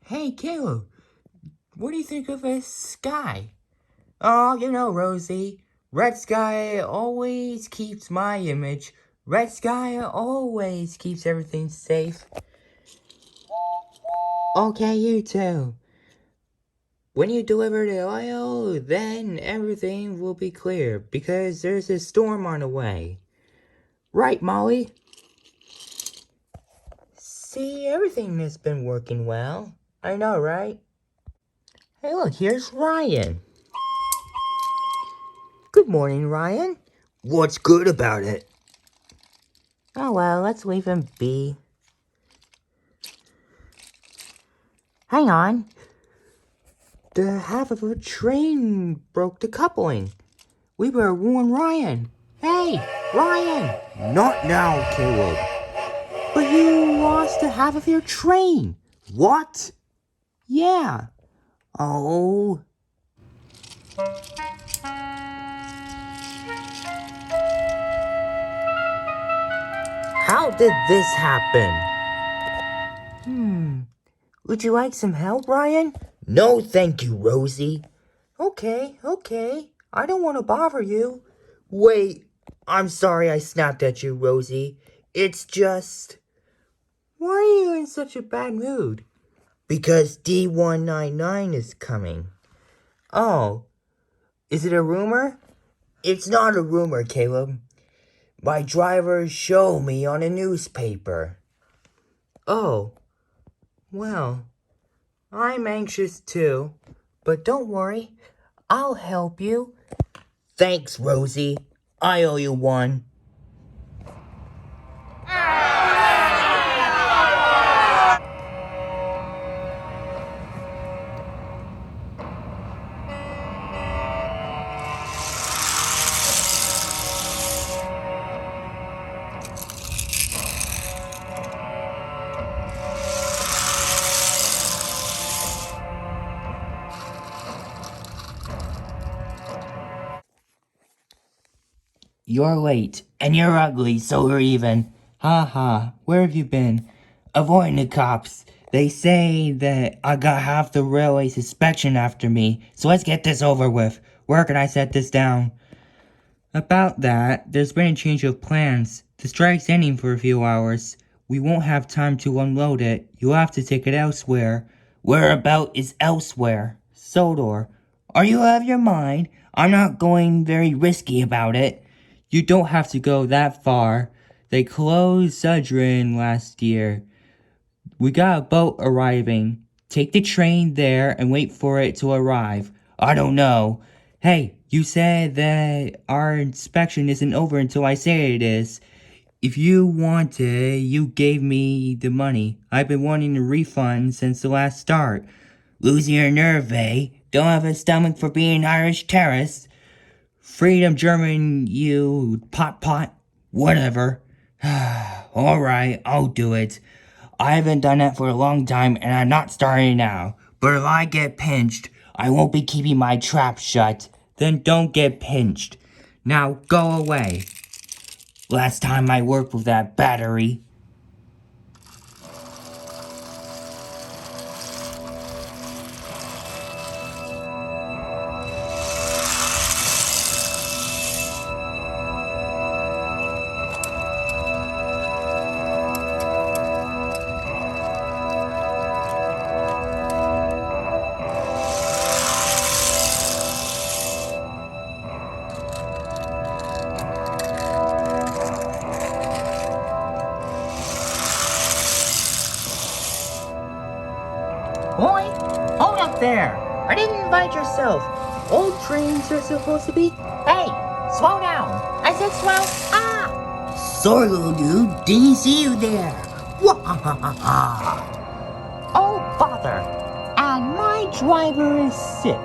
Hey, Caleb, what do you think of this sky? Oh, Rosie, red sky always keeps my image. Red sky always keeps everything safe. Okay, you too. When you deliver the oil, then everything will be clear because there's a storm on the way. Right, Molly? See, everything has been working well. I know, right? Hey, look, here's Ryan. Good morning, Ryan. What's good about it? Oh well, let's leave him be. Hang on. The half of a train broke the coupling. We better warn Ryan. Hey, Ryan! Not now, Caleb. But you lost the half of your train. What? Yeah. Oh. How did this happen? Would you like some help, Ryan? No, thank you, Rosie. Okay. I don't want to bother you. Wait, I'm sorry I snapped at you, Rosie. It's just... Why are you in such a bad mood? Because D199 is coming. Oh, is it a rumor? It's not a rumor, Caleb. My driver showed me on a newspaper. Oh, well, I'm anxious too. But don't worry, I'll help you. Thanks, Rosie. I owe you one. You're late, and you're ugly, so we're even. Ha ha, where have you been? Avoiding the cops. They say that I got half the railway suspension after me, so let's get this over with. Where can I set this down? About that, there's been a change of plans. The strike's ending for a few hours. We won't have time to unload it. You'll have to take it elsewhere. Whereabout is elsewhere? Sodor. Are you out of your mind? I'm not going very risky about it. You don't have to go that far. They closed Sudrin last year. We got a boat arriving. Take the train there and wait for it to arrive. I don't know. Hey, you said that our inspection isn't over until I say it is. If you want it, you gave me the money. I've been wanting a refund since the last start. Losing your nerve, eh? Don't have a stomach for being Irish terrorist. Freedom German, you pot. Whatever. Alright, I'll do it. I haven't done that for a long time and I'm not starting now. But if I get pinched, I won't be keeping my trap shut. Then don't get pinched. Now go away. Last time I worked with that battery. Boy, hold up there! I didn't invite yourself. Old trains are supposed to be... Hey, slow down! I said slow... Ah! Sorry, little dude. Didn't see you there. Wahahaha! Oh, bother! And my driver is sick.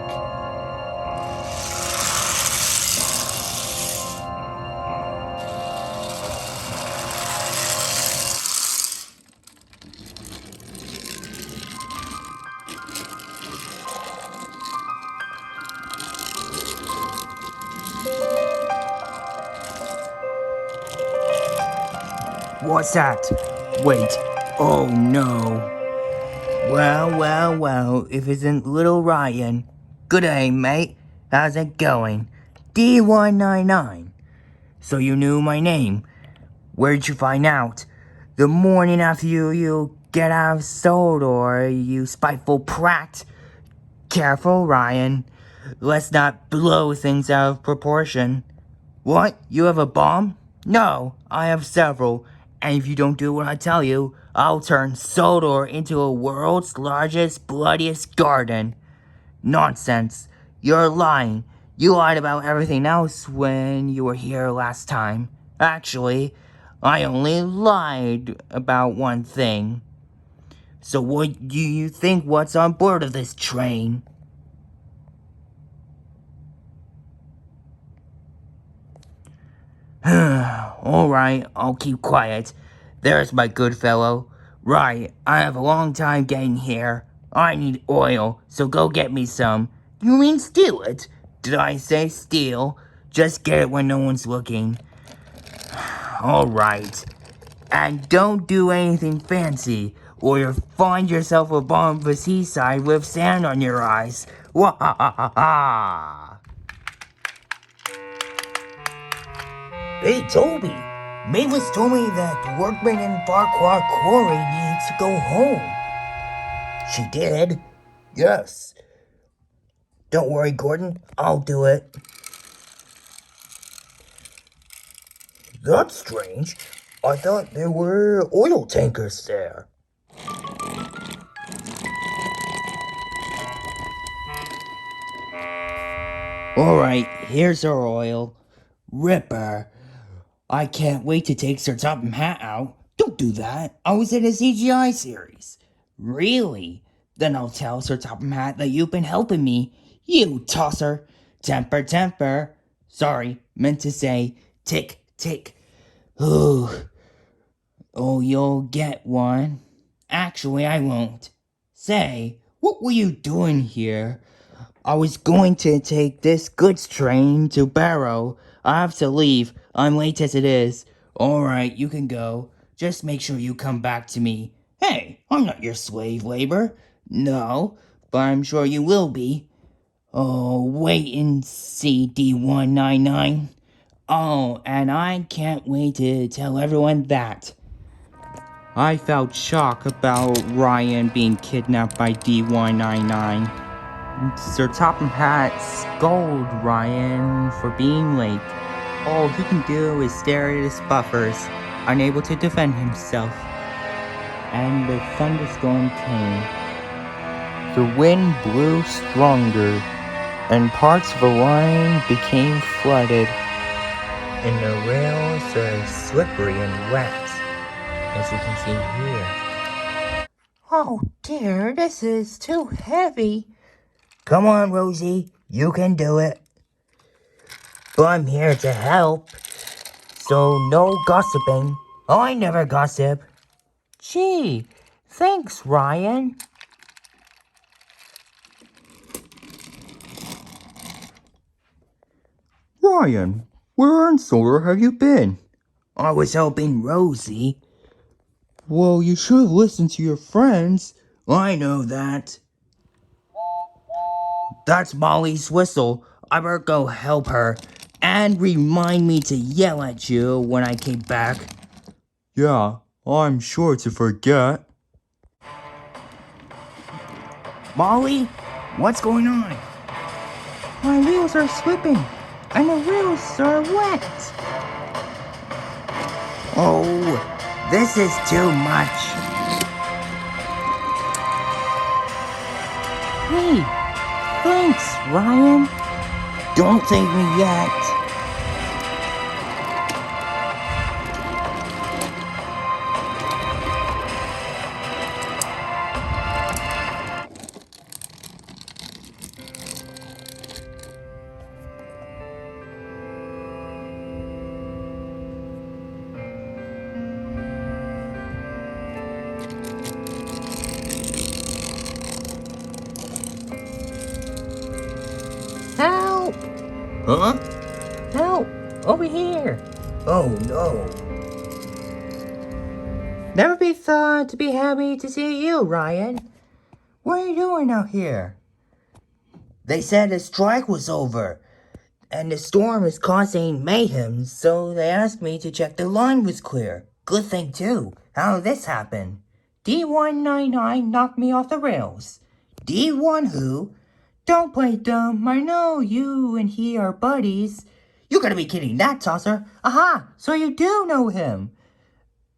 What's that? Wait. Oh no. Well, if it isn't little Ryan. Good day, mate. How's it going? D199. So you knew my name. Where'd you find out? The morning after you get out of Sodor, you spiteful prat. Careful, Ryan. Let's not blow things out of proportion. What? You have a bomb? No, I have several. And if you don't do what I tell you, I'll turn Sodor into a world's largest, bloodiest garden. Nonsense. You're lying. You lied about everything else when you were here last time. Actually, I only lied about one thing. So what do you think what's on board of this train? Alright, I'll keep quiet. There's my good fellow. Right, I have a long time getting here. I need oil, so go get me some. You mean steal it? Did I say steal? Just get it when no one's looking. Alright. And don't do anything fancy, or you'll find yourself above the seaside with sand on your eyes. Wah-ha-ha-ha-ha! Hey, Toby. Mavis told me that the workmen in Farquhar Quarry needs to go home. She did? Yes. Don't worry, Gordon. I'll do it. That's strange. I thought there were oil tankers there. Alright, here's our oil. Ripper. I can't wait to take Sir Topham Hatt out. Don't do that. I was in a CGI series. Really? Then I'll tell Sir Topham Hatt that you've been helping me. You tosser. Temper. Sorry, meant to say tick. Ooh. Oh, you'll get one. Actually, I won't. Say, what were you doing here? I was going to take this goods train to Barrow. I have to leave. I'm late as it is. Alright, you can go. Just make sure you come back to me. Hey, I'm not your slave labor. No, but I'm sure you will be. Oh, wait and see, D199. Oh, and I can't wait to tell everyone that. I felt shock about Ryan being kidnapped by D199. Sir Topham Hatt scolded Ryan for being late. All he can do is stare at his buffers, unable to defend himself. And the thunderstorm came. The wind blew stronger, and parts of the line became flooded. And the rails are slippery and wet, as you can see here. Oh dear, this is too heavy. Come on, Rosie, you can do it. But I'm here to help, so no gossiping. I never gossip. Gee, thanks, Ryan. Ryan, where in Sodor have you been? I was helping Rosie. Well, you should have listened to your friends. I know that. That's Molly's whistle. I better go help her. And remind me to yell at you when I came back. Yeah, I'm sure to forget. Molly, what's going on? My wheels are slipping, and the wheels are wet. Oh, this is too much. Hey, thanks, Ryan. Don't thank me yet. Help! Huh? Help! Over here! Oh no! Never be thought to be happy to see you, Ryan. What are you doing out here? They said the strike was over, and the storm is causing mayhem, so they asked me to check the line was clear. Good thing, too. How did this happen? D199 knocked me off the rails. D1 who? Don't play dumb. I know you and he are buddies. You gotta be kidding that, Tosser. Aha! So you do know him.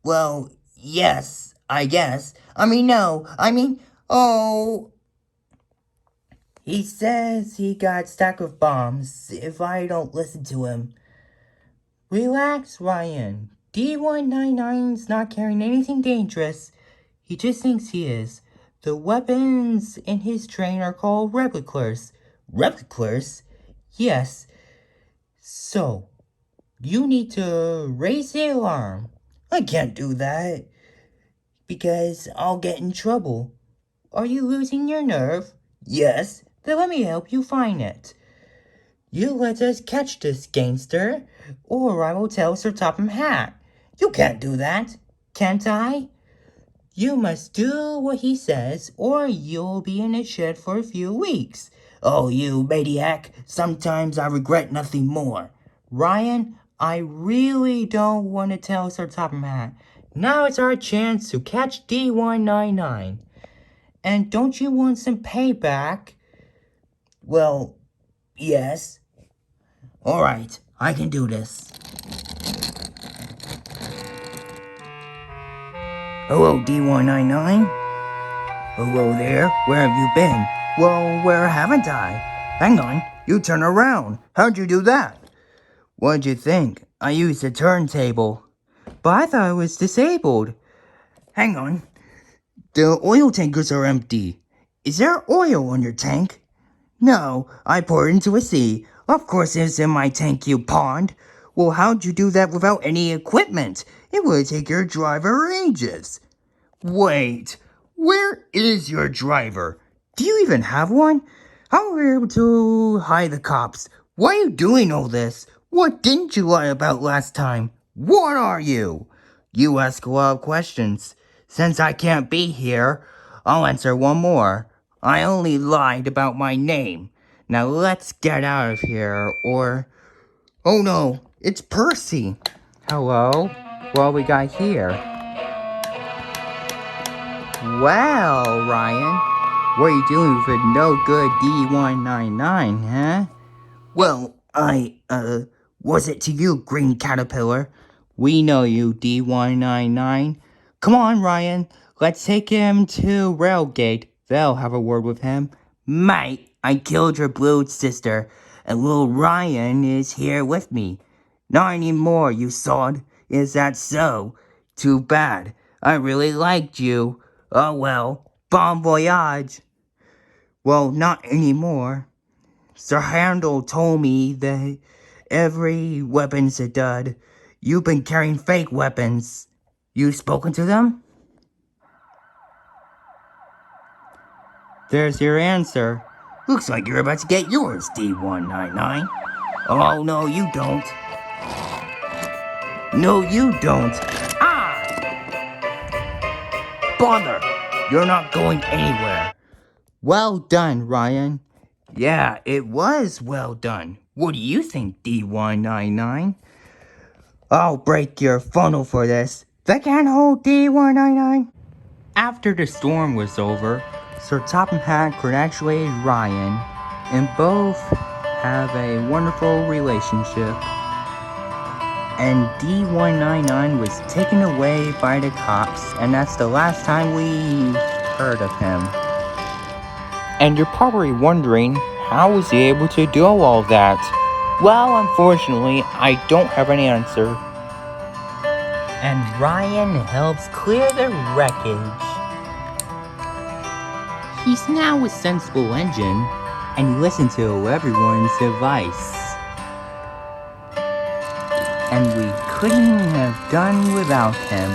Well, yes, I guess. Oh. He says he got stacked with bombs if I don't listen to him. Relax, Ryan. D199's not carrying anything dangerous. He just thinks he is. The weapons in his train are called replicas. Replicas? Yes. So, you need to raise the alarm. I can't do that, because I'll get in trouble. Are you losing your nerve? Yes. Then let me help you find it. You let us catch this gangster, or I will tell Sir Topham Hatt. You can't do that, can't I? You must do what he says, or you'll be in a shed for a few weeks. Oh, you maniac, sometimes I regret nothing more. Ryan, I really don't want to tell Sir Topham Hatt. Now it's our chance to catch D199. And don't you want some payback? Well, yes. Alright, I can do this. Hello, D199? Hello there, where have you been? Well, where haven't I? Hang on, you turn around. How'd you do that? What'd you think? I used a turntable. But I thought it was disabled. Hang on. The oil tankers are empty. Is there oil on your tank? No, I poured it into a sea. Of course it's in my tank, you pond. Well, how'd you do that without any equipment? It would take your driver ages. Wait, where is your driver? Do you even have one? How were you able to hide the cops? Why are you doing all this? What didn't you lie about last time? What are you? You ask a lot of questions. Since I can't be here, I'll answer one more. I only lied about my name. Now let's get out of here, or... Oh no, it's Percy. Hello? What we got here? Well, Ryan, what are you doing with a no-good D199, huh? Well, was it to you, Green Caterpillar? We know you, D199. Come on, Ryan, let's take him to Railgate. They'll have a word with him. Mate, I killed your blue sister, and little Ryan is here with me. Not anymore, you sod. Is that so? Too bad. I really liked you. Oh well, bon voyage. Well, not anymore. Sir Handel told me that every weapon's a dud. You've been carrying fake weapons. You spoken to them? There's your answer. Looks like you're about to get yours, D199. Oh, no, you don't. No, you don't. Ah! Bother! You're not going anywhere. Well done, Ryan. Yeah, it was well done. What do you think, D199? I'll break your funnel for this. They can't hold D199. After the storm was over, Sir Topham Hatt congratulated Ryan, and both have a wonderful relationship. And D199 was taken away by the cops, and that's the last time we heard of him. And you're probably wondering, how was he able to do all that? Well, unfortunately, I don't have an answer. And Ryan helps clear the wreckage. He's now a sensible engine, and he listens to everyone's advice. And we couldn't have done without him.